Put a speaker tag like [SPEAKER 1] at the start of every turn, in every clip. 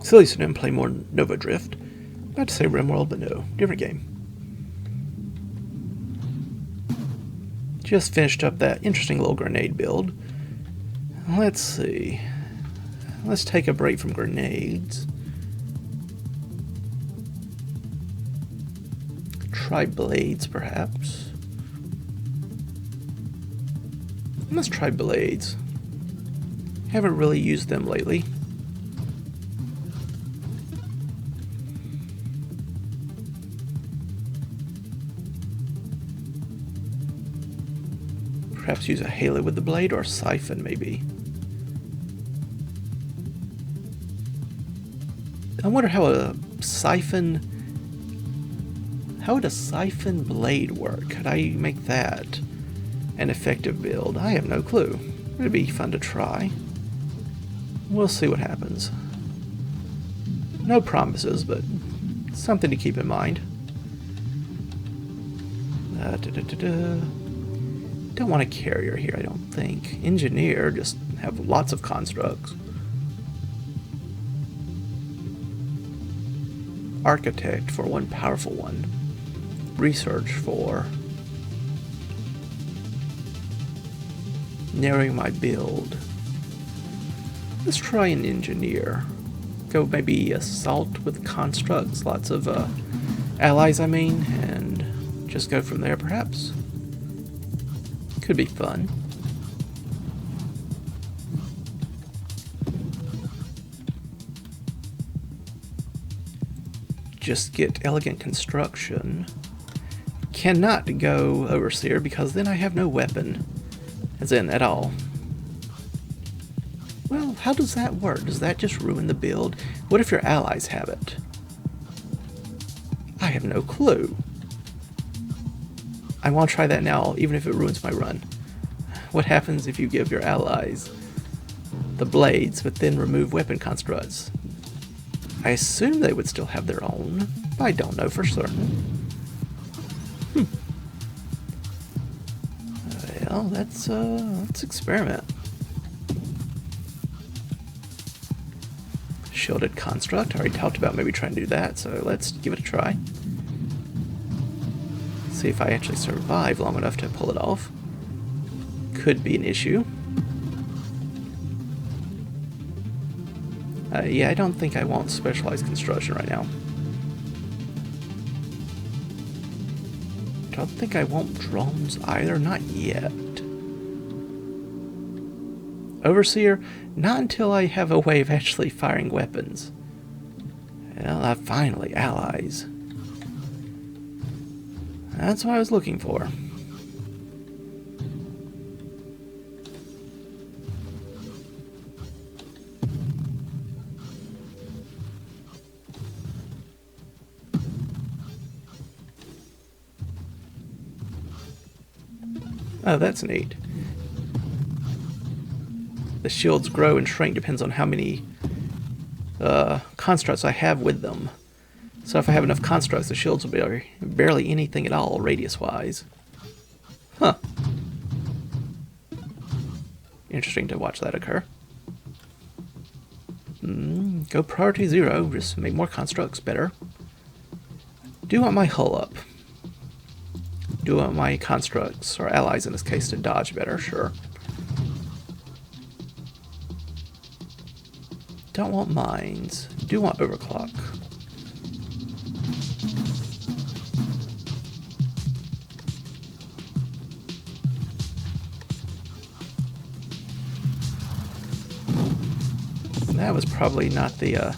[SPEAKER 1] SillyPseudonym, play more Nova Drift. About to say RimWorld, but no, different game. Just finished up that interesting little grenade build. Let's see. Let's take a break from grenades. Try blades, perhaps. Let's try blades. Haven't really used them lately. Perhaps use a halo with the blade, or a siphon maybe. I wonder how a siphon... How would a siphon blade work? Could I make that an effective build? I have no clue. It'd be fun to try. We'll see what happens. No promises, but something to keep in mind. Don't want a carrier here, I don't think. Engineer, just have lots of constructs. Architect for one powerful one. Research for narrowing my build. Let's try an engineer. Go maybe assault with constructs, lots of allies I mean, and just go from there perhaps. Could be fun. Just get elegant construction. Cannot go overseer because then I have no weapon, as in at all. Well, how does that work? Does that just ruin the build? What if your allies have it? I have no clue. I want to try that now, even if it ruins my run. What happens if you give your allies the blades, but then remove weapon constructs? I assume they would still have their own, but I don't know for certain. Well, let's experiment. Shielded construct. I already talked about maybe trying to do that, so let's give it a try. See if I actually survive long enough to pull it off. Could be an issue. Yeah, I don't think I want specialized construction right now. Don't think I want drones either, not yet. Overseer, not until I have a way of actually firing weapons. Well, finally, allies. That's what I was looking for. Oh, that's neat. The shields grow and shrink depends on how many constructs I have with them. So if I have enough constructs, the shields will be barely anything at all, radius-wise. Huh. Interesting to watch that occur. Go priority 0, just make more constructs, better. Do want my hull up. Do want my constructs, or allies in this case, to dodge better, sure. Don't want mines. Do want overclock. That was probably not the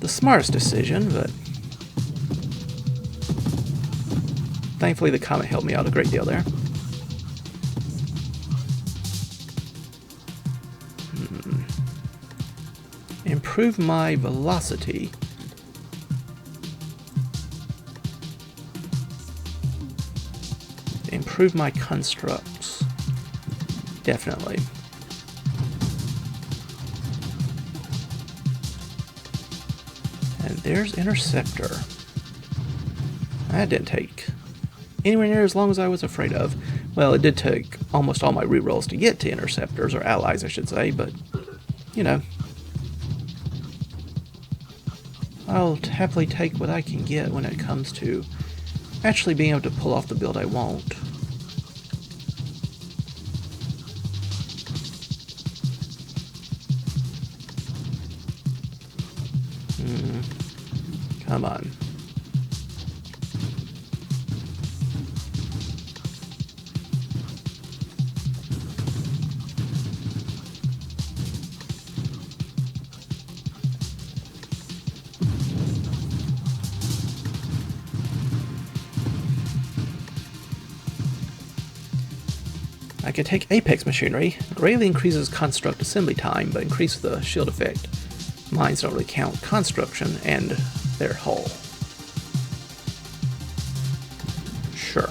[SPEAKER 1] smartest decision, but thankfully the comet helped me out a great deal there. Improve my velocity. Improve my constructs. Definitely. And there's Interceptor. That didn't take anywhere near as long as I was afraid of. Well, it did take almost all my rerolls to get to Interceptors, or allies I should say, but, you know. I'll happily take what I can get when it comes to actually being able to pull off the build I want. Come on. I can take Apex machinery, greatly increases construct assembly time, but increases the shield effect. Mines don't really count construction and their hull. Sure.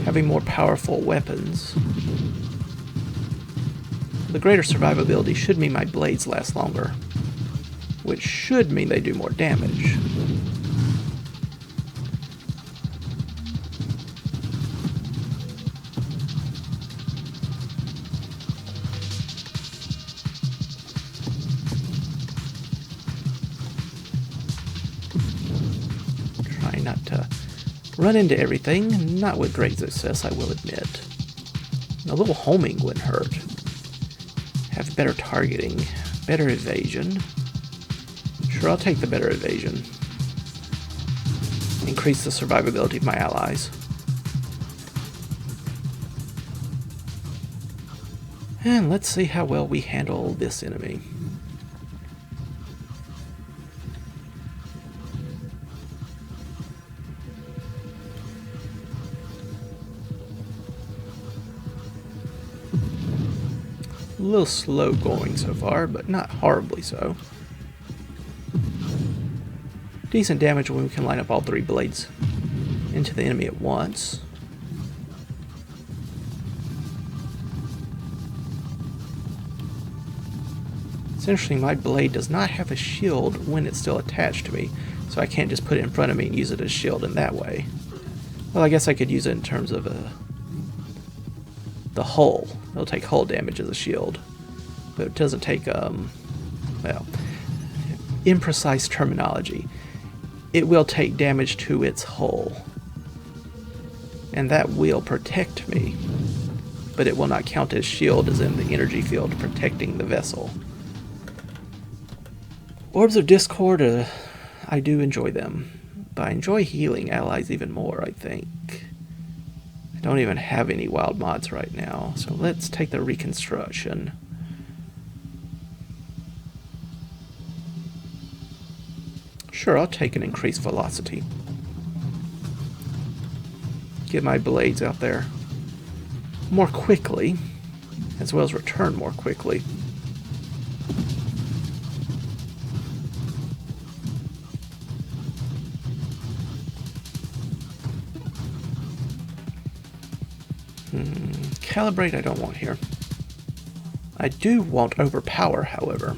[SPEAKER 1] Having more powerful weapons. The greater survivability should mean my blades last longer, which should mean they do more damage. Not to run into everything, not with great success, I will admit. A little homing wouldn't hurt. Have better targeting, better evasion. Sure, I'll take the better evasion. Increase the survivability of my allies. And let's see how well we handle this enemy. A little slow going so far, but not horribly so. Decent damage when we can line up all three blades into the enemy at once. It's interesting, my blade does not have a shield when it's still attached to me, so I can't just put it in front of me and use it as a shield in that way. Well, I guess I could use it in terms of the hull. It'll take hull damage as a shield, but it doesn't take, well, imprecise terminology. It will take damage to its hull, and that will protect me, but it will not count as shield as in the energy field protecting the vessel. Orbs of Discord, I do enjoy them, but I enjoy healing allies even more, I think. I don't even have any wild mods right now, so let's take the reconstruction. Sure, I'll take an increased velocity. Get my blades out there more quickly, as well as return more quickly. Calibrate I don't want here. I do want overpower, however.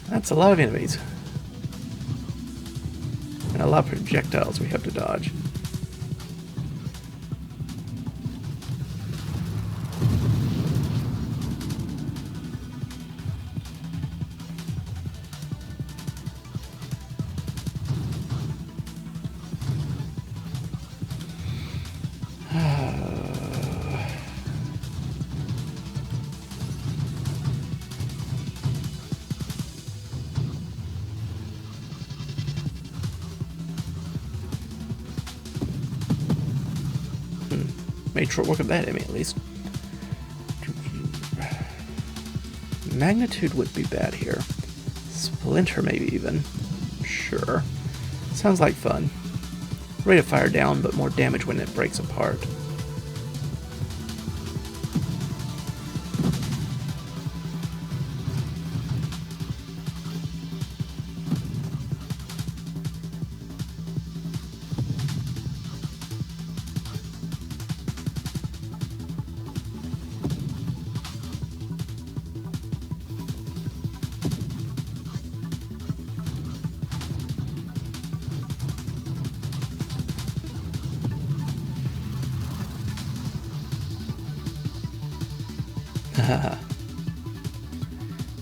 [SPEAKER 1] That's a lot of enemies. And a lot of projectiles we have to dodge. Made short work of that enemy, at least. Magnitude would be bad here. Splinter, maybe even. Sure. Sounds like fun. Rate of fire down, but more damage when it breaks apart.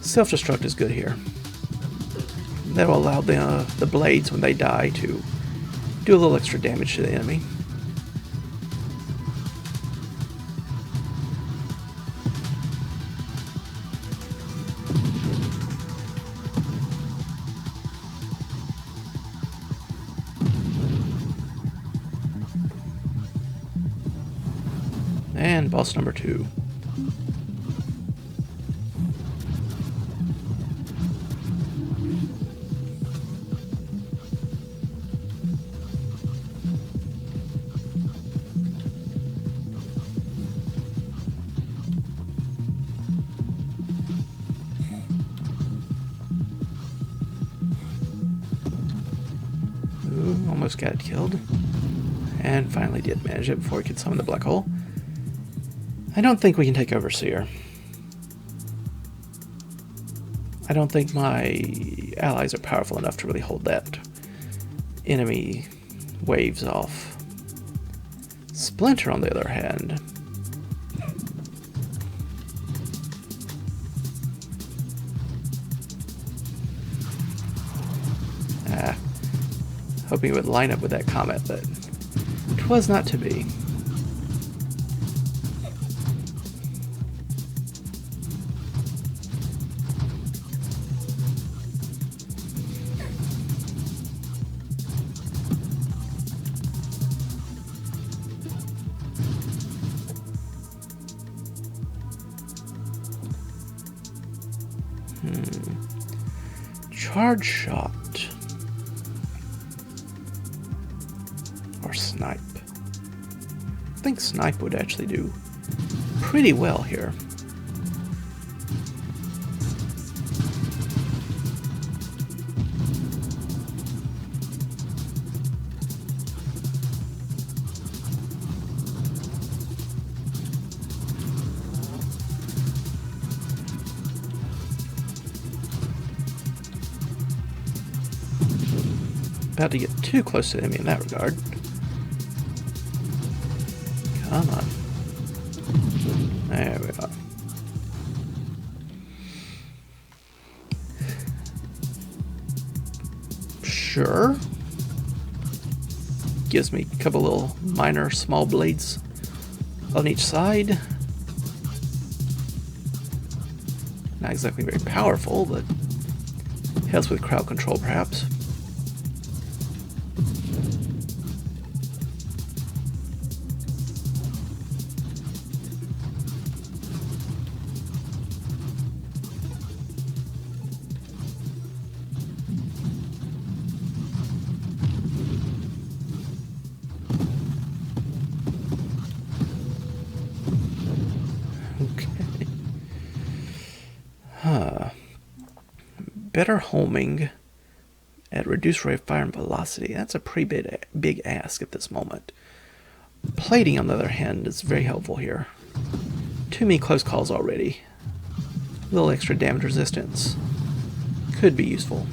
[SPEAKER 1] Self-destruct is good here. That will allow the blades, when they die, to do a little extra damage to the enemy. And boss number 2. Ooh, almost got it killed. And finally did manage it before he could summon the black hole. I don't think we can take Overseer. I don't think my allies are powerful enough to really hold that enemy waves off. Splinter, on the other hand, hoping it would line up with that comet, but it was not to be. Charge shot. Or snipe. I think snipe would actually do pretty well here. About to get too close to the enemy in that regard. Come on. There we are. Sure. Gives me a couple little minor small blades on each side. Not exactly very powerful, but helps with crowd control perhaps. Better homing at reduced rate of fire and velocity. That's a pretty big ask at this moment. Plating, on the other hand, is very helpful here. Too many close calls already. A little extra damage resistance could be useful.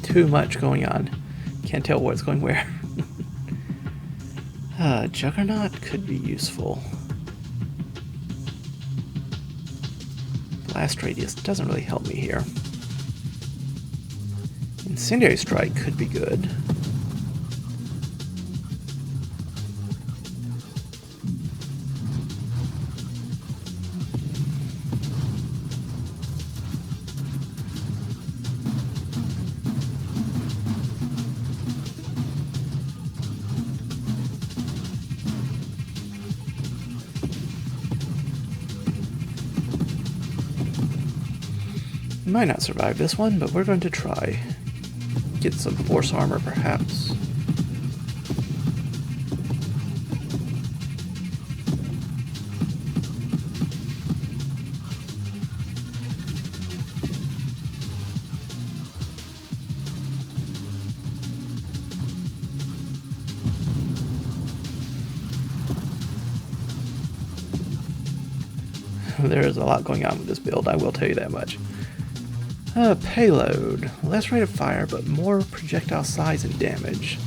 [SPEAKER 1] Too much going on. Can't tell what's going where. Juggernaut could be useful. Blast radius doesn't really help me here. Incendiary strike could be good. Might not survive this one, but we're going to try. Get some force armor, perhaps. There is a lot going on with this build, I will tell you that much. Payload. Less rate of fire, but more projectile size and damage.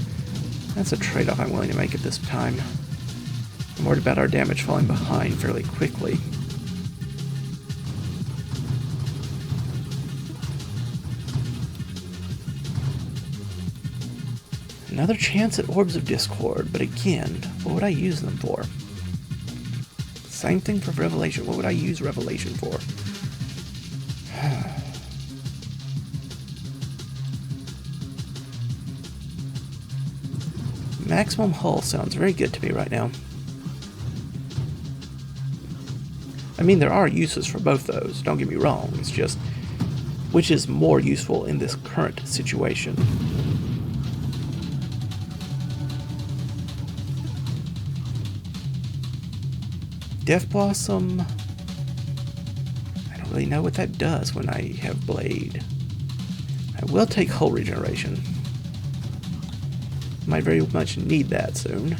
[SPEAKER 1] That's a trade-off I'm willing to make at this time. I'm worried about our damage falling behind fairly quickly. Another chance at Orbs of Discord, but again, what would I use them for? Same thing for Revelation. What would I use Revelation for? Maximum hull sounds very good to me right now. I mean, there are uses for both those, don't get me wrong. It's just, which is more useful in this current situation? Death Blossom, I don't really know what that does when I have Blade. I will take hull regeneration. Might very much need that soon.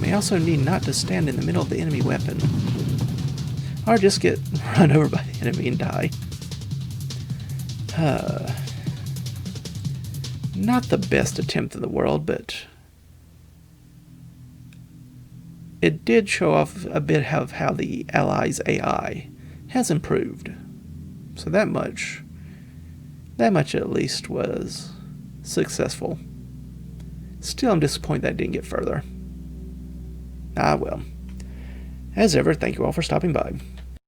[SPEAKER 1] May also need not to stand in the middle of the enemy weapon, or just get run over by the enemy and die. Not the best attempt in the world, but it did show off a bit of how the Allies' AI has improved. So that much at least was successful. Still, I'm disappointed that didn't get further. Ah well. As ever, thank you all for stopping by.